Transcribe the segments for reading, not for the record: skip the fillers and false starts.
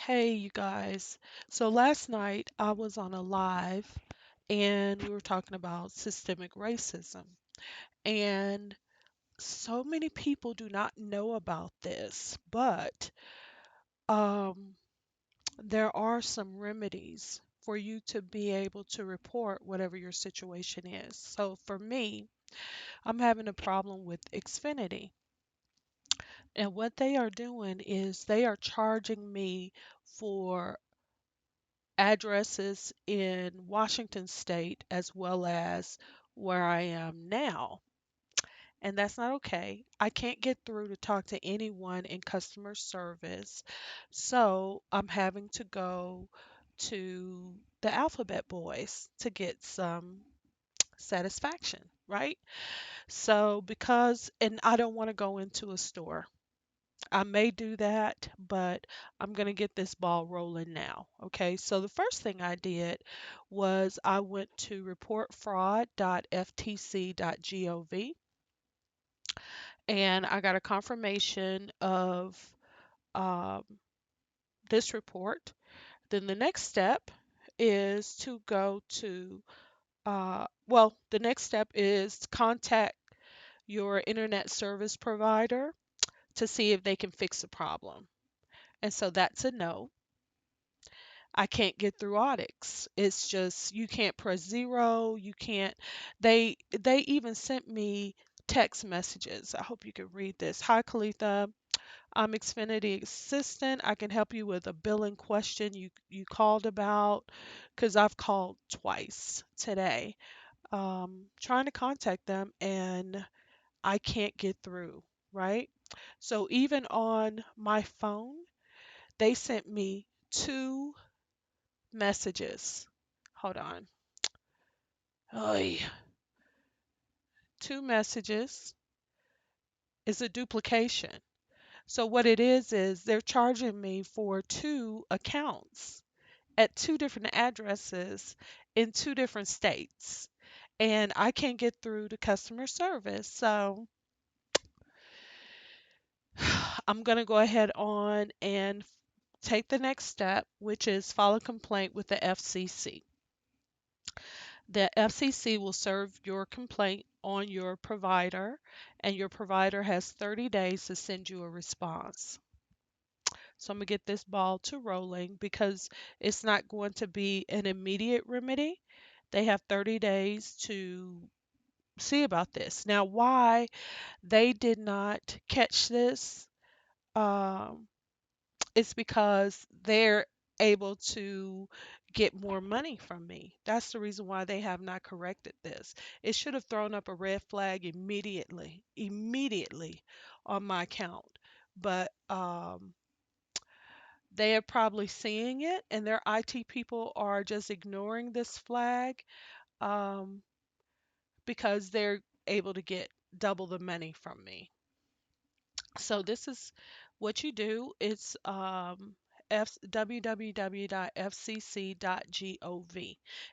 Hey, you guys. So last night I was on a live and we were talking about systemic racism. And so many people do not know about this, but um, there are some remedies for you to be able to report whatever your situation is. So for me, I'm having a problem with Xfinity. And what they are doing is they are charging me for addresses in Washington state as well as where I am now. And that's not okay. I can't get through to talk to anyone in customer service. So I'm having to go to the Alphabet Boys to get some satisfaction, right? So and I don't want to go into a store. I may do that, but I'm going to get this ball rolling now. Okay, so the first thing I did was I went to reportfraud.ftc.gov and I got a confirmation of um, this report. Then the next step is to go to, the next step is to contact your internet service provider to see if they can fix the problem. And so that's a no. I can't get through audits. It's just you can't press zero, you can't they even sent me text messages. I hope you can read this. Hi Coletha, I'm Xfinity assistant. I can help you with a billing question you called about because I've called twice today. Trying to contact them and I can't get through, right? So even on my phone, they sent me two messages. Hold on. Oy. Two messages is a duplication. So what it is they're charging me for two accounts at two different addresses in two different states. And I can't get through to customer service. So I'm going to go ahead on and take the next step, which is file a complaint with the FCC. The FCC will serve your complaint on your provider, and your provider has 30 days to send you a response. So I'm going to get this ball to rolling because it's not going to be an immediate remedy. They have 30 days to see about this. Now, why they did not catch this, um, it's because they're able to get more money from me. That's the reason why they have not corrected this. It should have thrown up a red flag immediately on my account. But they are probably seeing it, and their IT people are just ignoring this flag um, because they're able to get double the money from me. So this is what you do. It's www.fcc.gov.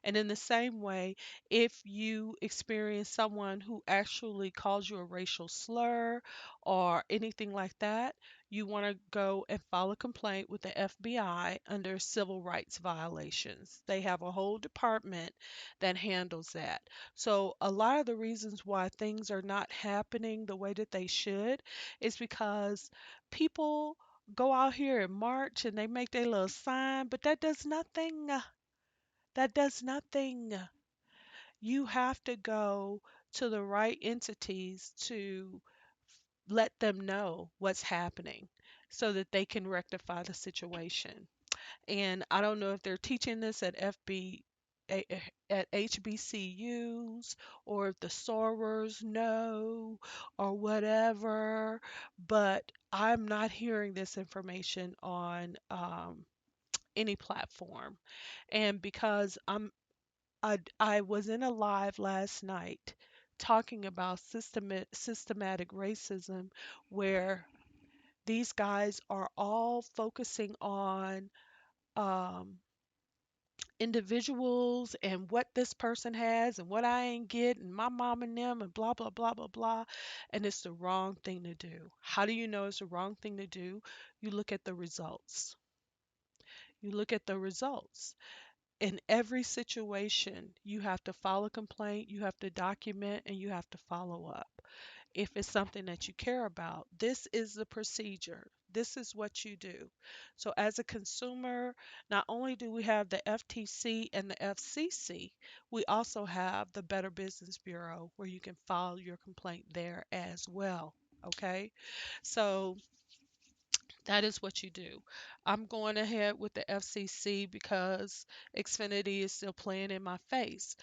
And in the same way, if you experience someone who actually calls you a racial slur or anything like that, you want to go and file a complaint with the FBI under civil rights violations. They have a whole department that handles that. So a lot of the reasons why things are not happening the way that they should is because people go out here and march and they make their little sign, but that does nothing. That does nothing. You have to go to the right entities to let them know what's happening so that they can rectify the situation. And I don't know if they're teaching this at at HBCUs or if the sorors know or whatever, but I'm not hearing this information on any platform. And because I was in a live last night talking about systematic racism where these guys are all focusing on um, individuals and what this person has and what I ain't get and my mom and them and blah blah blah blah blah, and it's the wrong thing to do. How do you know it's the wrong thing to do? You look at the results. You look at the results. In every situation, you have to file a complaint, you have to document, and you have to follow up. If it's something that you care about, this is the procedure. This is what you do. So, as a consumer, not only do we have the FTC and the FCC, we also have the Better Business Bureau where you can file your complaint there as well. Okay, so that is what you do. I'm going ahead with the FCC because Xfinity is still playing in my face,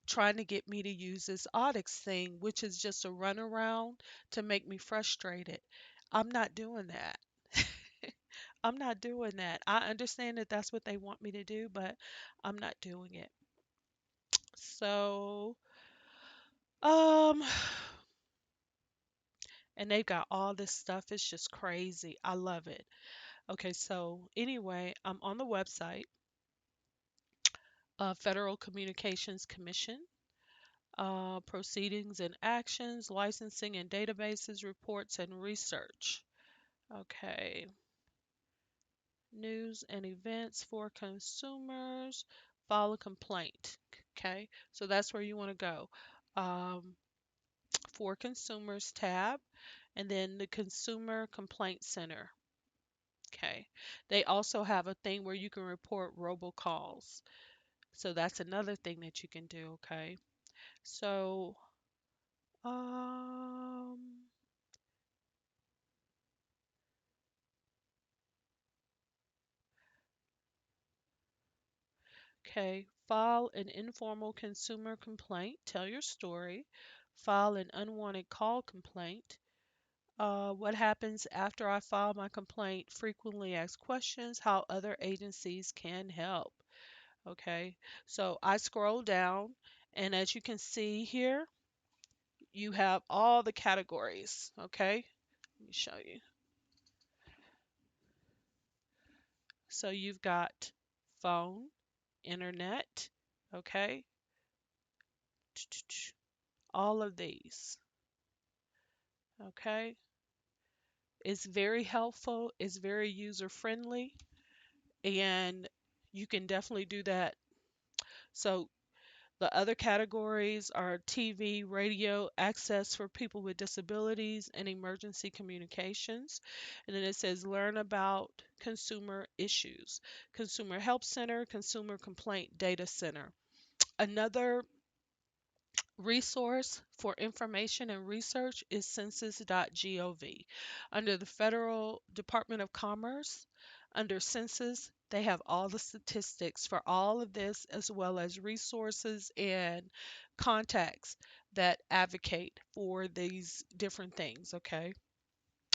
trying to get me to use this audits thing, which is just a runaround to make me frustrated. I'm not doing that. I'm not doing that. I understand that that's what they want me to do, but I'm not doing it. So, um, and they've got all this stuff. It's just crazy. I love it. Okay, so anyway, I'm on the website, Federal Communications Commission. Proceedings and actions, licensing and databases, reports and research. Okay, news and events for consumers, file a complaint. Okay, so that's where you want to go. Um, for consumers tab, and then the Consumer Complaint Center. Okay, they also have a thing where you can report robocalls. So that's another thing that you can do. Okay, so um, okay, file an informal consumer complaint, tell your story, file an unwanted call complaint. What happens after I file my complaint? Frequently asked questions, how other agencies can help. Okay, so I scroll down, and as you can see here, you have all the categories. Okay, let me show you. So you've got phone, internet, okay, all of these. Okay, it's very helpful, it's very user friendly, and you can definitely do that. So the other categories are TV, radio, access for people with disabilities, and emergency communications. And then it says learn about consumer issues, consumer help center, consumer complaint data center. Another resource for information and research is census.gov. Under the Federal Department of Commerce, under census, they have all the statistics for all of this, as well as resources and contacts that advocate for these different things, okay?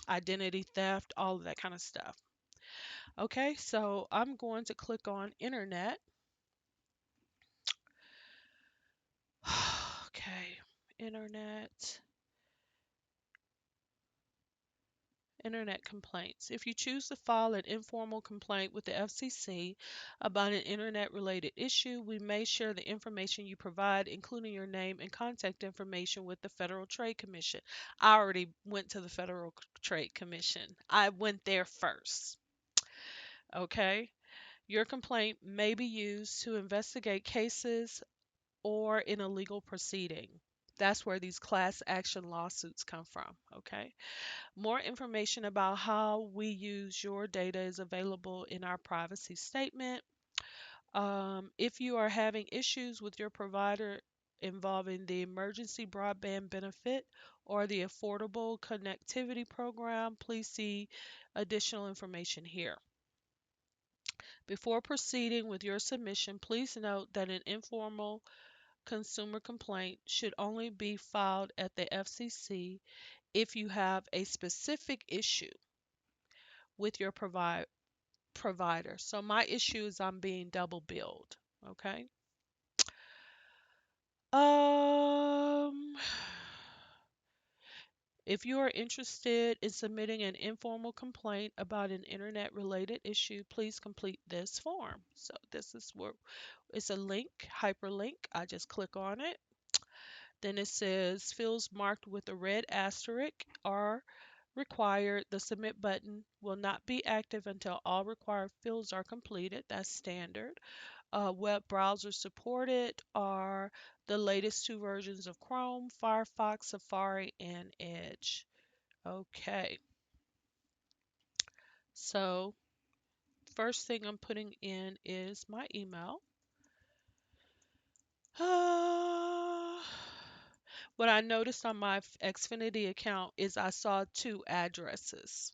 Identity theft, all of that kind of stuff. Okay, so I'm going to click on internet. Okay, internet. Internet complaints. If you choose to file an informal complaint with the FCC about an internet related issue, we may share the information you provide, including your name and contact information, with the Federal Trade Commission. I already went to the Federal Trade Commission. I went there first. Okay. Your complaint may be used to investigate cases or in a legal proceeding. That's where these class action lawsuits come from. Okay. More information about how we use your data is available in our privacy statement. If you are having issues with your provider involving the emergency broadband benefit or the affordable connectivity program, please see additional information here. Before proceeding with your submission, please note that an informal consumer complaint should only be filed at the FCC if you have a specific issue with your provider. So my issue is I'm being double billed. Okay. Um, if you are interested in submitting an informal complaint about an internet related issue, please complete this form. So this is where it's a link, hyperlink. I just click on it. Then it says fields marked with a red asterisk are required. The submit button will not be active until all required fields are completed. That's standard. Web browsers supported are the latest two versions of Chrome, Firefox, Safari, and Edge. Okay, so first thing I'm putting in is my email. What I noticed on my Xfinity account is I saw two addresses.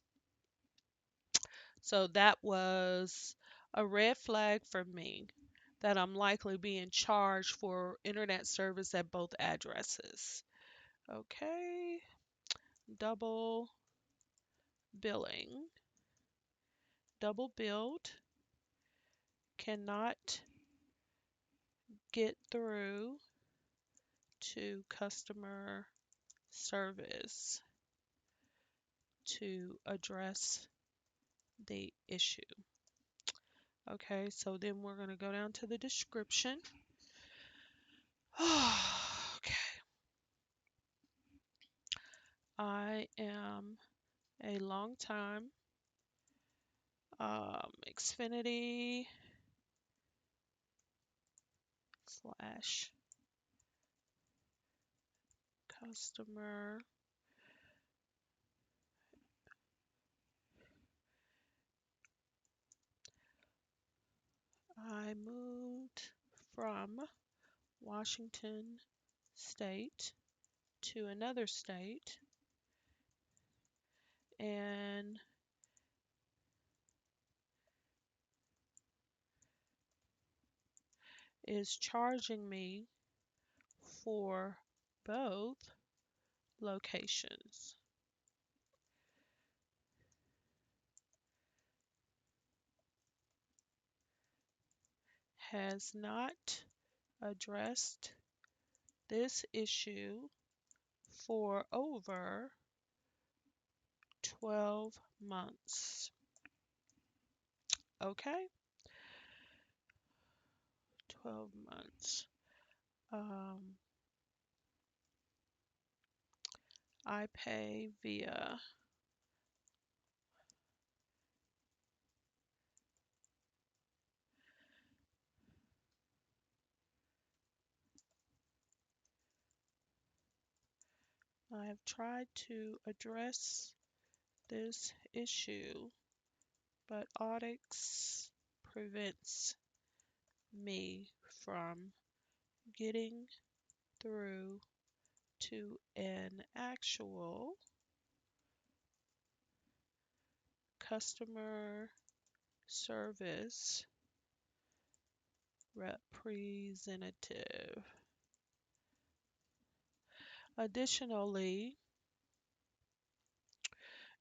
So that was a red flag for me that I'm likely being charged for internet service at both addresses. Okay, double billing, double billed, cannot get through to customer service to address the issue. Okay, so then we're going to go down to the description. Okay, I am a long time Xfinity slash customer. I moved from Washington State to another state and is charging me for both locations. Has not addressed this issue for over 12 months. Okay, 12 months. Um, I pay via I have tried to address this issue, but Audix prevents me from getting through to an actual customer service representative. Additionally,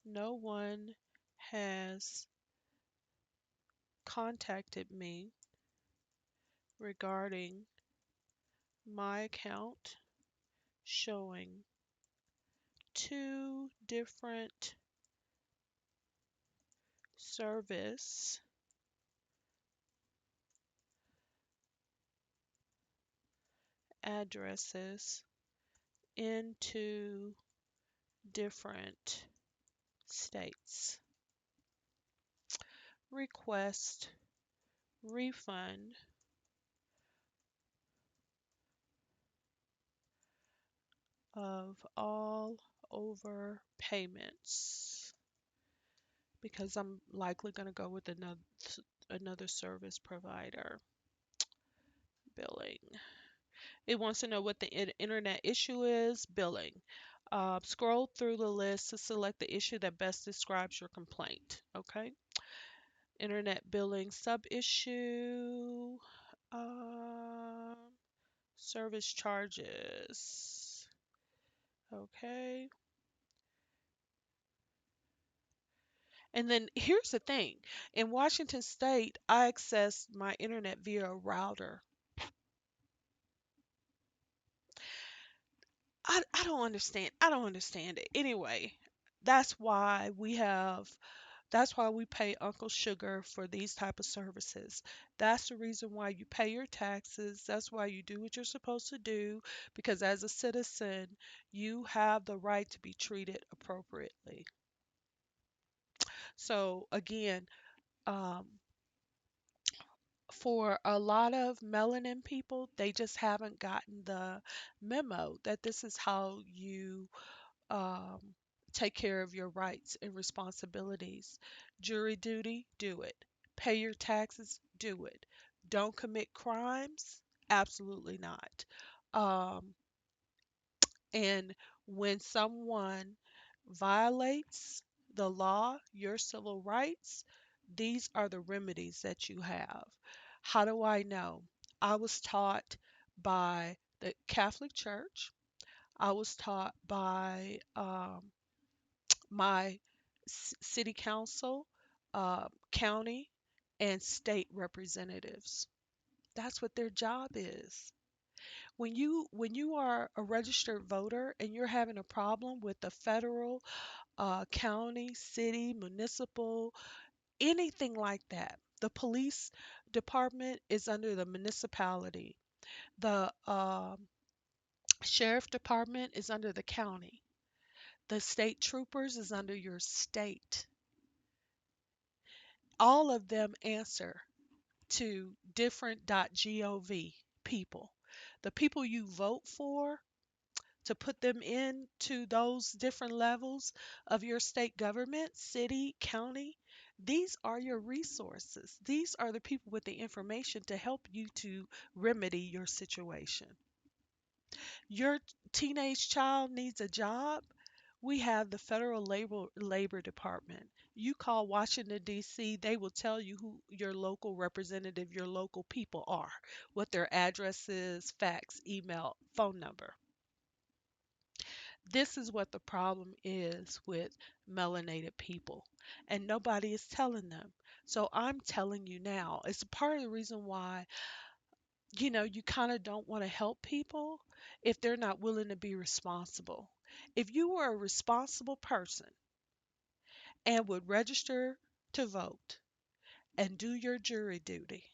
no one has contacted me regarding my account showing two different service addresses into different states. Request refund of all overpayments because I'm likely going to go with another service provider. Billing. It wants to know what the internet issue is. Billing. Scroll through the list to select the issue that best describes your complaint. Okay. Internet billing sub issue. Um, Service charges. Okay. And then here's the thing. In Washington State, I access my internet via a router. I don't understand. I don't understand it. Anyway, that's why we have that's why we pay Uncle Sugar for these type of services. That's the reason why you pay your taxes. That's why you do what you're supposed to do because as a citizen, you have the right to be treated appropriately. So again, um, for a lot of melanin people, they just haven't gotten the memo that this is how you um, take care of your rights and responsibilities. Jury duty, do it. Pay your taxes, do it. Don't commit crimes, absolutely not. Um, and when someone violates the law, your civil rights, these are the remedies that you have. How do I know? I was taught by the Catholic Church. I was taught by my city council, county, and state representatives. That's what their job is. When you are a registered voter and you're having a problem with the federal, county, city, municipal, anything like that, the police department is under the municipality. The sheriff department is under the county. The state troopers is under your state. All of them answer to different .gov people. The people you vote for to put them into those different levels of your state government, city, county, these are your resources. These are the people with the information to help you to remedy your situation. Your teenage child needs a job. We have the Federal Labor Department. You call Washington, D.C., they will tell you who your local representative, your local people are, what their address is, fax, email, phone number. This is what the problem is with melanated people, and nobody is telling them. So I'm telling you now, it's part of the reason why, you kind of don't want to help people if they're not willing to be responsible. If you were a responsible person and would register to vote and do your jury duty,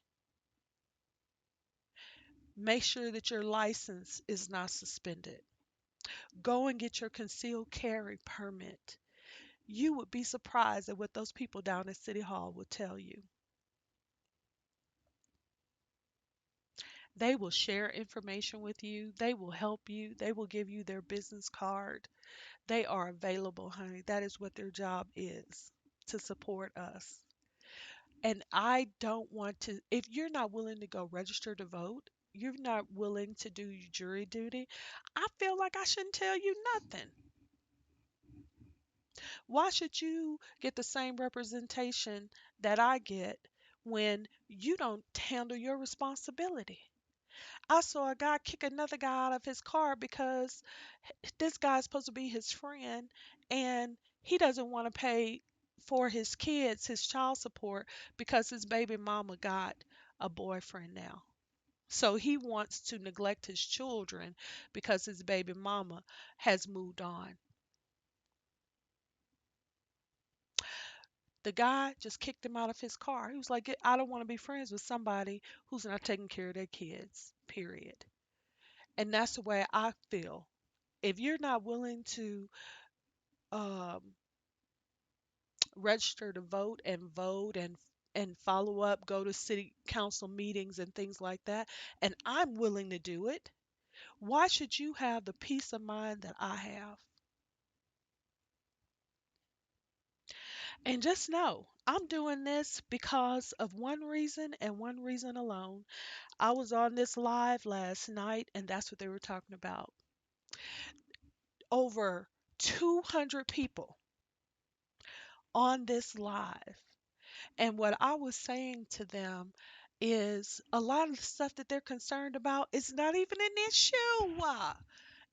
make sure that your license is not suspended. Go and get your concealed carry permit. You would be surprised at what those people down at City Hall will tell you. They will share information with you. They will help you. They will give you their business card. They are available, honey. That is what their job is, to support us. And I don't want to, if you're not willing to go register to vote, you're not willing to do your jury duty, I feel like I shouldn't tell you nothing. Why should you get the same representation that I get when you don't handle your responsibility? I saw a guy kick another guy out of his car because this guy's supposed to be his friend and he doesn't want to pay for his kids, his child support, because his baby mama got a boyfriend now. So he wants to neglect his children because his baby mama has moved on. The guy just kicked him out of his car. He was like, I don't want to be friends with somebody who's not taking care of their kids, period. And that's the way I feel. If you're not willing to um, register to vote and follow up, go to city council meetings and things like that, and I'm willing to do it, why should you have the peace of mind that I have? And just know, I'm doing this because of one reason and one reason alone. I was on this live last night, and that's what they were talking about. Over 200 people on this live. And what I was saying to them is a lot of the stuff that they're concerned about is not even an issue.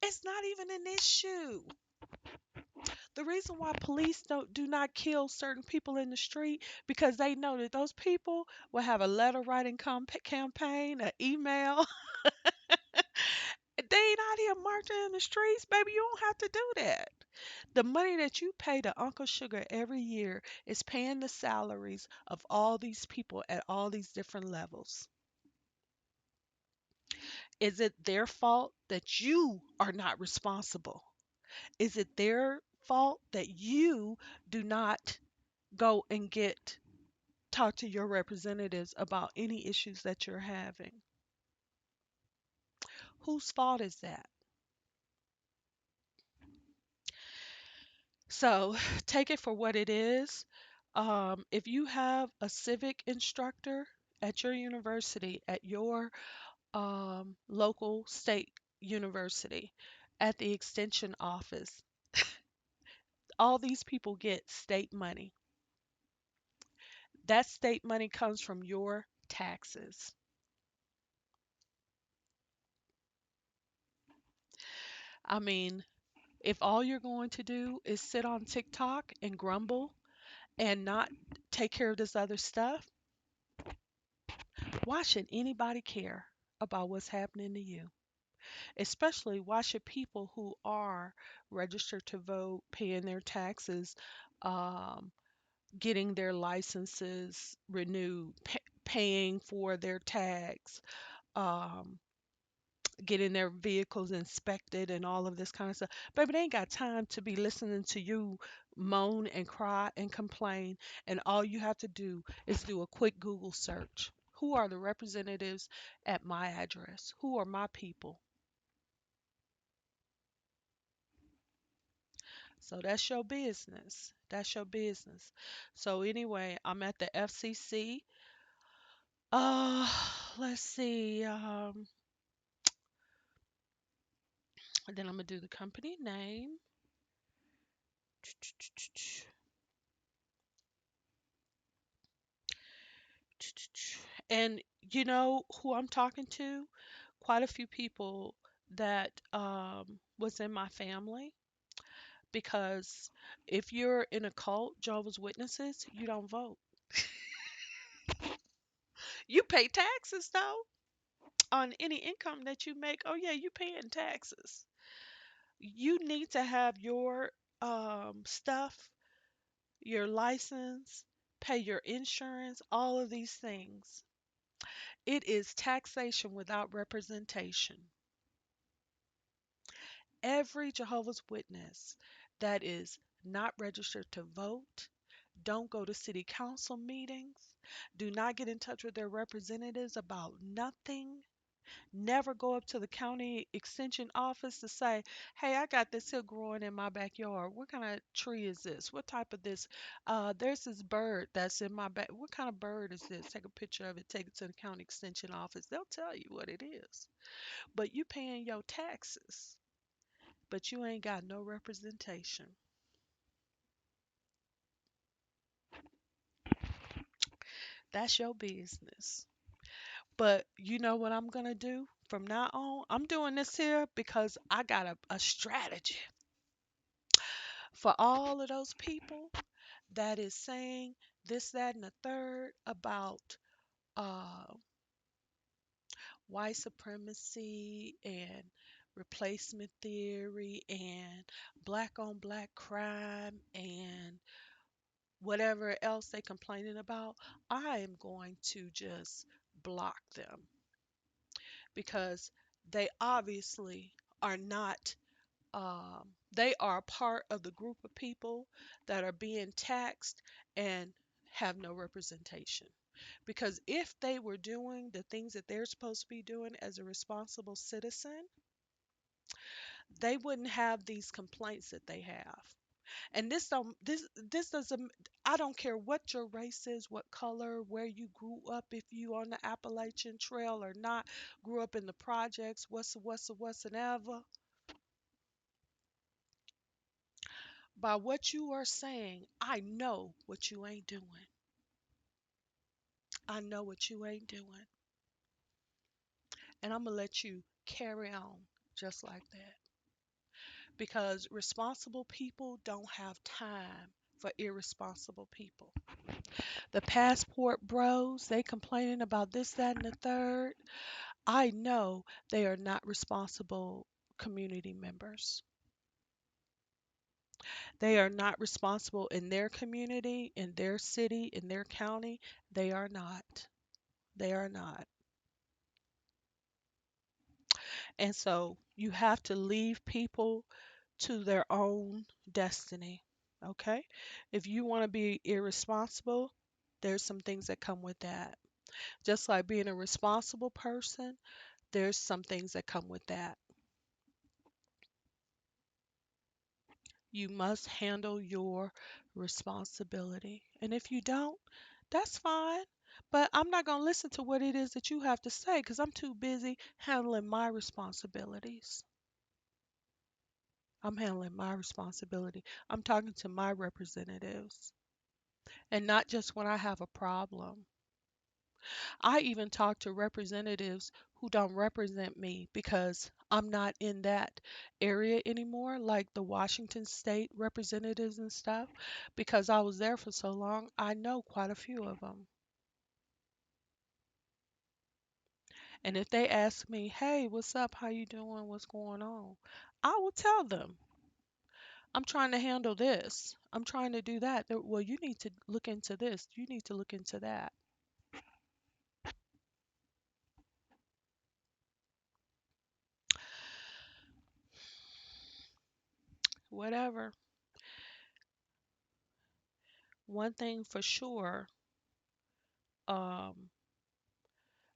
It's not even an issue. The reason why police do not kill certain people in the street because they know that those people will have a letter writing campaign, an email. They ain't out here marching in the streets, baby. You don't have to do that. The money that you pay to Uncle Sugar every year is paying the salaries of all these people at all these different levels. Is it their fault that you are not responsible? Is it their fault that you do not go and get talk to your representatives about any issues that you're having. Whose fault is that? So take it for what it is. If you have a civic instructor at your university, at your local state university, at the extension office, all these people get state money. That state money comes from your taxes. I mean, if all you're going to do is sit on TikTok and grumble and not take care of this other stuff, why should anybody care about what's happening to you? Especially, why should people who are registered to vote, paying their taxes, um, getting their licenses renewed, paying for their tags, um, getting their vehicles inspected and all of this kind of stuff. Baby, they ain't got time to be listening to you moan and cry and complain. And all you have to do is do a quick Google search. Who are the representatives at my address? Who are my people? So that's your business. That's your business. So anyway, I'm at the FCC. Uh, let's see. Then I'm gonna do the company name. And you know who I'm talking to? Quite a few people that was in my family, because if you're in a cult, Jehovah's Witnesses, you don't vote. You pay taxes though on any income that you make. Oh yeah, you paying taxes. You need to have your stuff, your license, pay your insurance, all of these things. It is taxation without representation. Every Jehovah's Witness that is not registered to vote, don't go to city council meetings, do not get in touch with their representatives about nothing, never go up to the county extension office to say, hey, I got this here growing in my backyard. What kind of tree is this? What type of this? There's this bird that's in my back. What kind of bird is this? Take a picture of it, take it to the county extension office. They'll tell you what it is. But you paying your taxes, but you ain't got no representation. That's your business. But you know what I'm gonna do from now on? I'm doing this here because I got a strategy for all of those people that is saying this, that, and the third about uh, white supremacy and replacement theory and black on black crime and whatever else they complaining about. I am going to just block them because they obviously are not, they are part of the group of people that are being taxed and have no representation. Because if they were doing the things that they're supposed to be doing as a responsible citizen, they wouldn't have these complaints that they have. And this doesn't, I don't care what your race is, what color, where you grew up, if you on the Appalachian Trail or not, grew up in the projects, what's and ever. By what you are saying, I know what you ain't doing. I know what you ain't doing. And I'm going to let you carry on just like that. Because responsible people don't have time for irresponsible people. The passport bros, they complaining about this, that, and the third. I know they are not responsible community members. They are not responsible in their community, in their city, in their county. They are not. They are not. And so you have to leave people to their own destiny. Okay? If you want to be irresponsible, there's some things that come with that. Just like being a responsible person, there's some things that come with that. You must handle your responsibility. And if you don't, that's fine. But I'm not going to listen to what it is that you have to say because I'm too busy handling my responsibilities. I'm handling my responsibility. I'm talking to my representatives. And not just when I have a problem. I even talk to representatives who don't represent me because I'm not in that area anymore, like the Washington state representatives and stuff. Because I was there for so long, I know quite a few of them. And if they ask me, "Hey, what's up? How you doing? What's going on?" I will tell them, "I'm trying to handle this. I'm trying to do that." Well, you need to look into this. You need to look into that. Whatever. One thing for sure, um,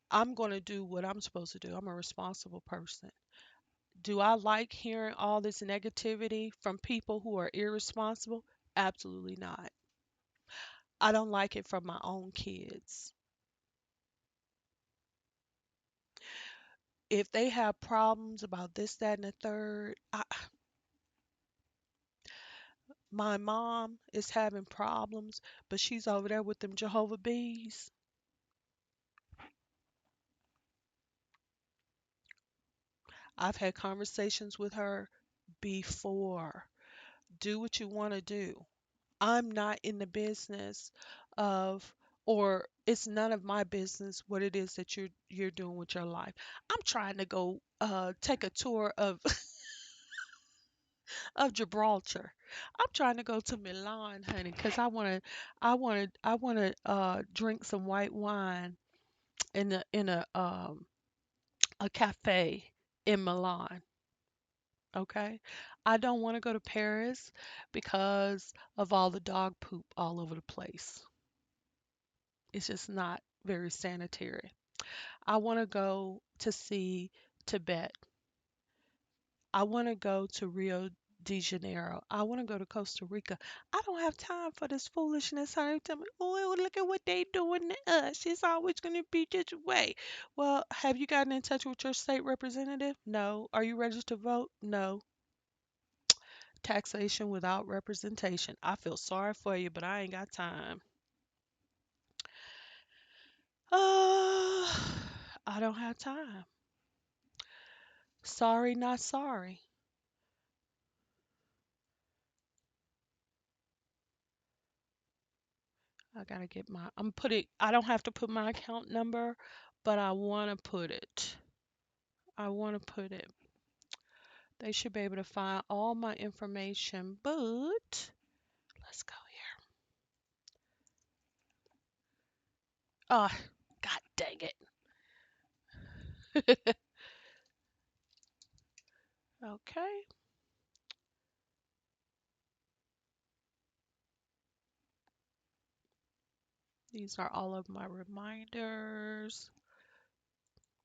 I'm going to do what I'm supposed to do. I'm a responsible person. Do I like hearing all this negativity from people who are irresponsible? Absolutely not. I don't like it from my own kids. If they have problems about this, that, and the third, my mom is having problems, but she's over there with them Jehovah Bees. I've had conversations with her before. Do what you want to do. I'm not in the business of, or it's none of my business what it is that you're doing with your life. I'm trying to go take a tour of of Gibraltar. I'm trying to go to Milan, honey, because I want to drink some white wine in a cafe in Milan. Okay, I don't want to go to Paris because of all the dog poop all over the place. It's just not very sanitary. I want to go to see Tibet. I want to go to Rio de Janeiro. I want to go to Costa Rica. I don't have time for this foolishness. Honey, tell me, oh, look at what they doing to us. It's always going to be this way. Well, have you gotten in touch with your state representative? No. Are you registered to vote? No. Taxation without representation. I feel sorry for you, but I ain't got time. Uh, I don't have time. Sorry, not sorry. I gotta get my, I'm putting, I don't have to put my account number, but I want to put it. I want to put it. They should be able to find all my information, but let's go here. Oh, God dang it. Okay. These are all of my reminders.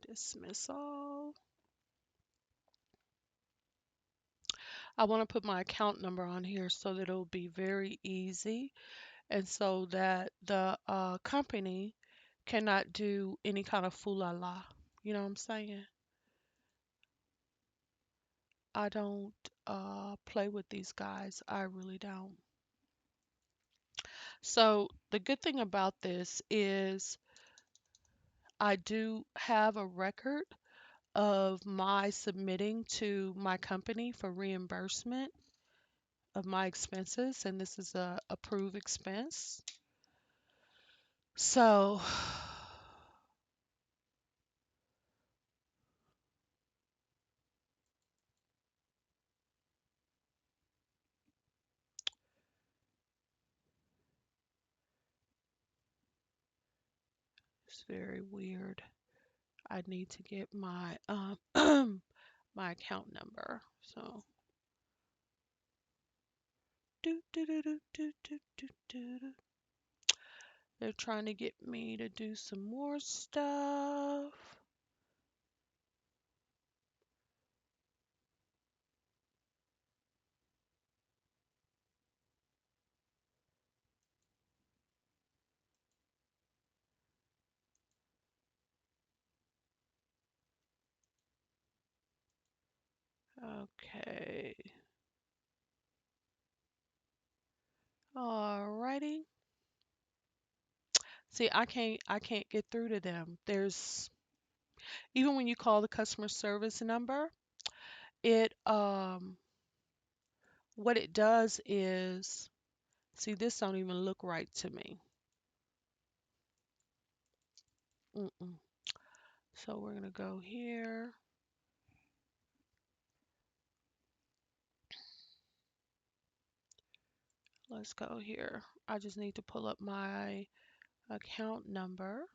Dismiss all. I want to put my account number on here so that it'll be very easy and so that the company cannot do any kind of foolala. You know what I'm saying? I don't play with these guys. I really don't. So the good thing about this is I do have a record of my submitting to my company for reimbursement of my expenses, and this is a approved expense. So it's very weird. I need to get my my account number. So Do, do, do, do, do, do, do, do, do. They're trying to get me to do some more stuff. Okay. Alrighty. See, I can't get through to them. There's even when you call the customer service number, it what it does is, see, this don't even look right to me. Mm-mm. So we're gonna go here. Let's go here. I just need to pull up my account number.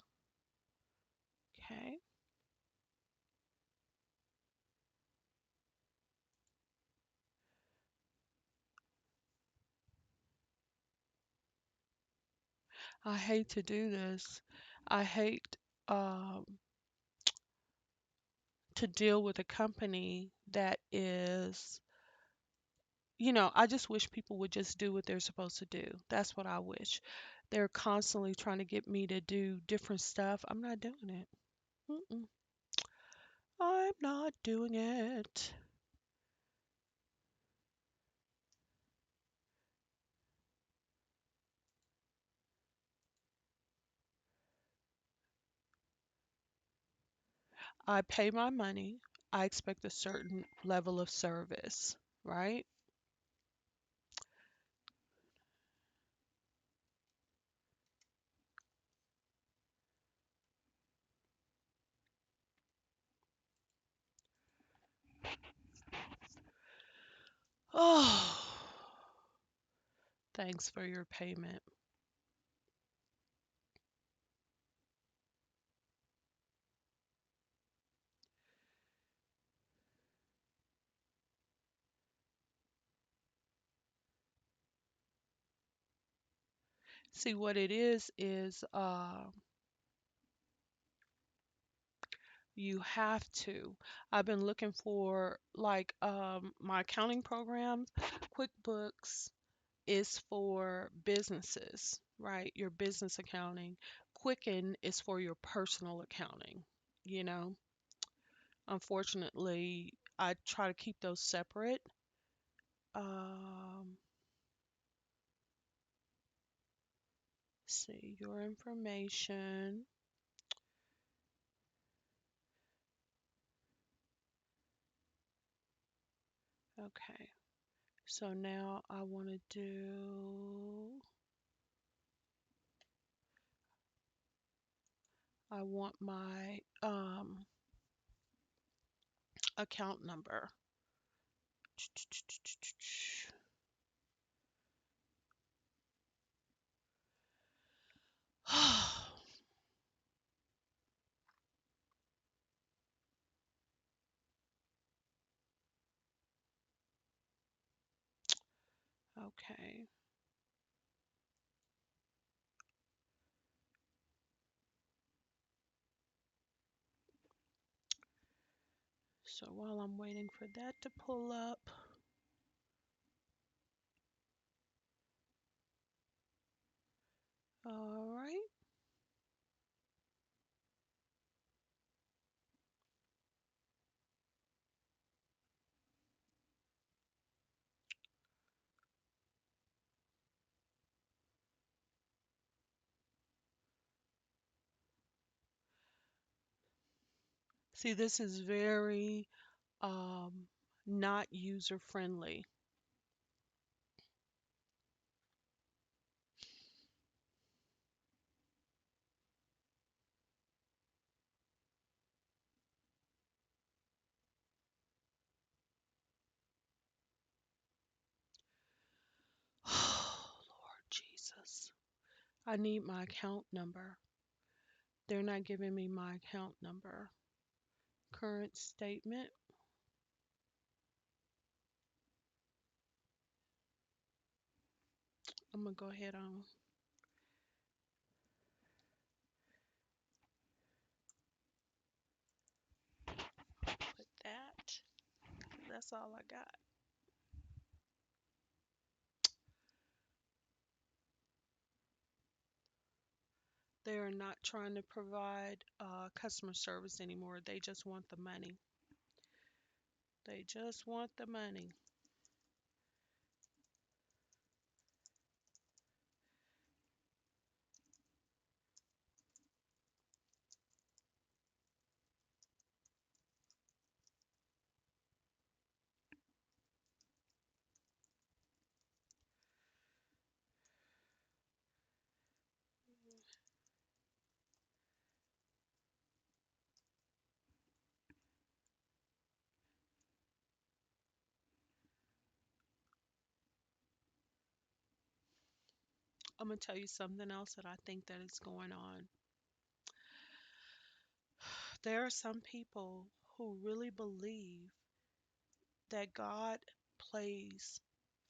Okay. I hate to do this. I hate um, to deal with a company that is, I just wish people would just do what they're supposed to do. That's what I wish. They're constantly trying to get me to do different stuff. I'm not doing it. Mm-mm. I'm not doing it. I pay my money. I expect a certain level of service, right? Oh, thanks for your payment. See, what it is you have to. I've been looking for like my accounting program. QuickBooks is for businesses, right? Your business accounting. Quicken is for your personal accounting, you know. Unfortunately, I try to keep those separate. Um, see your information. Okay. So now I want to do, I want my account number. Okay. So while I'm waiting for that to pull up, all right. See, this is very um, not user friendly. Oh, Lord Jesus. I need my account number. They're not giving me my account number. Current statement. I'm gonna go ahead and put that. That's all I got. They are not trying to provide customer service anymore. They just want the money. They just want the money. I'm gonna tell you something else that I think that is going on. There are some people who really believe that God plays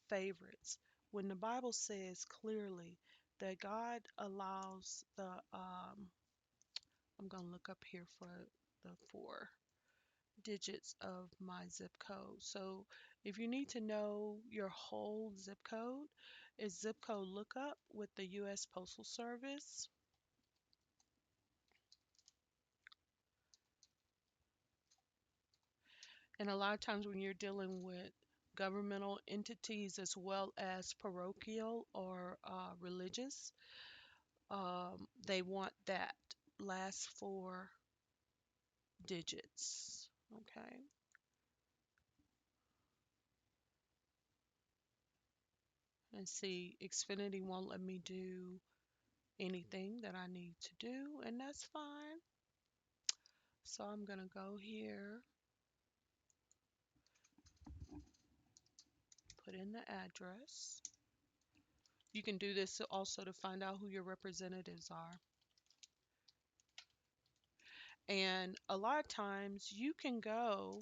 favorites when the Bible says clearly that God allows I'm gonna look up here for the 4 digits of my zip code. So if you need to know your whole zip code, it's zip code lookup with the US Postal Service. And a lot of times when you're dealing with governmental entities as well as parochial or religious, they want that last 4 digits. Okay. And see, Xfinity won't let me do anything that I need to do, and that's fine. So I'm going to go here, put in the address. You can do this also to find out who your representatives are. And a lot of times you can go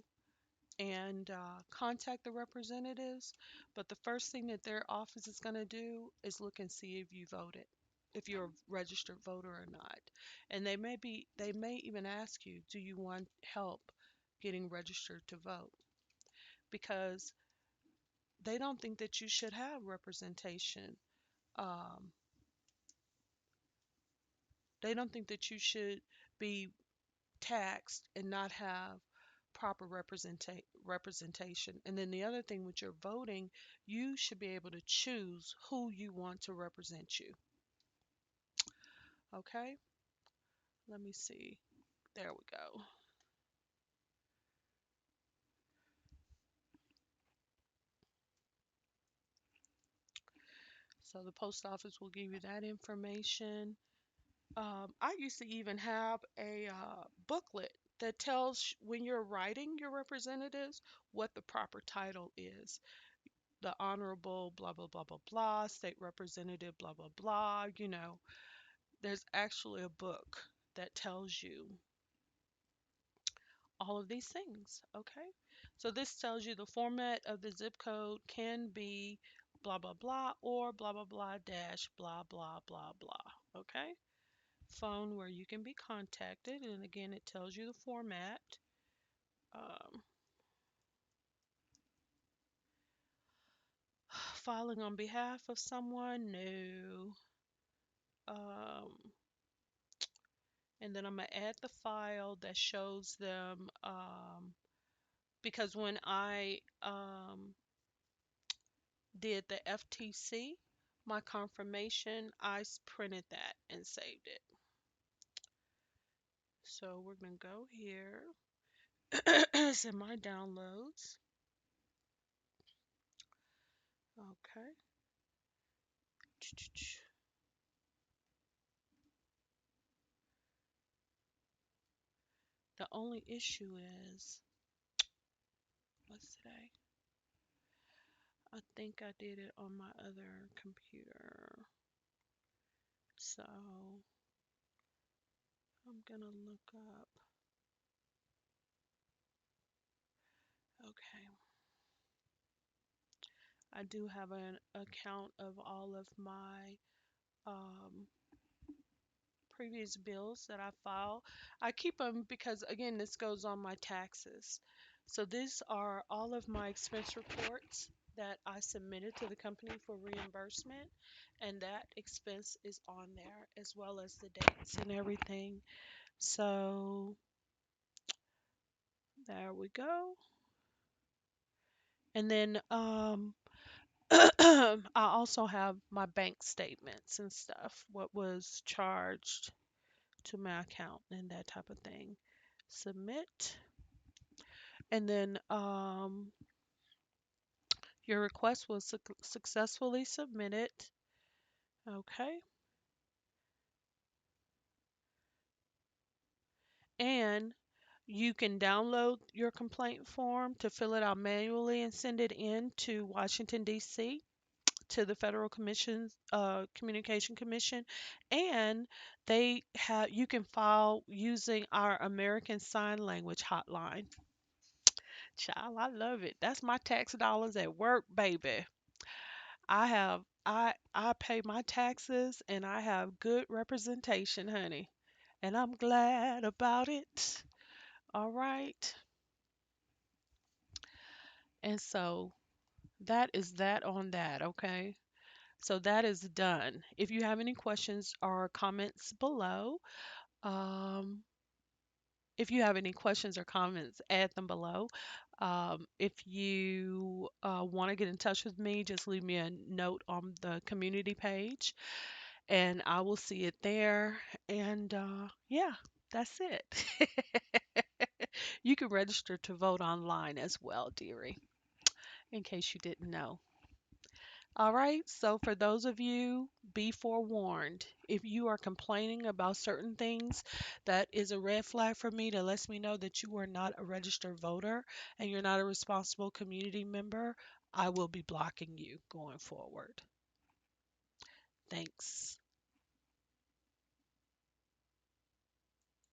and contact the representatives, but the first thing that their office is going to do is look and see if you voted, if you're a registered voter or not. And they may even ask you, do you want help getting registered to vote? Because they don't think that you should have representation. Um, they don't think that you should be taxed and not have proper representation. And then the other thing with your voting, you should be able to choose who you want to represent you. Okay, let me see. There we go. So the post office will give you that information. I used to even have a booklet that tells when you're writing your representatives what the proper title is. The Honorable blah blah blah blah blah, State Representative blah blah blah. There's actually a book that tells you all of these things. Okay, so this tells you the format of the zip code can be blah blah blah or blah blah blah dash blah blah blah blah. Okay, phone where you can be contacted, and again it tells you the format. um, Filing on behalf of someone, no. um, and then I'm gonna add the file that shows them, because when I did the FTC, my confirmation, printed that and saved it. So we're gonna go here. It's in my downloads. Okay. The only issue is, what's today? I think I did it on my other computer. So I'm gonna look up. Okay. I do have an account of all of my um, previous bills that I file. I keep them because, again, this goes on my taxes. So these are all of my expense reports that I submitted to the company for reimbursement, and that expense is on there as well as the dates and everything. So there we go. And then I also have my bank statements and stuff, what was charged to my account and that type of thing. Submit. And then your request was successfully submitted. Okay. And you can download your complaint form to fill it out manually and send it in to Washington, D.C., to the Federal Communication Commission. And they have you can file using our American Sign Language hotline. Child, I love it. That's my tax dollars at work, baby. I pay my taxes and I have good representation, honey. And I'm glad about it. All right. And so that is that on that, okay? So that is done. If you have any questions or comments below, um, if you have any questions or comments, add them below. If you want to get in touch with me, just leave me a note on the community page and I will see it there. And yeah, that's it. You can register to vote online as well, dearie, in case you didn't know. All right, so for those of you, be forewarned. If you are complaining about certain things, that is a red flag for me that lets me know that you are not a registered voter and you're not a responsible community member. I will be blocking you going forward. Thanks.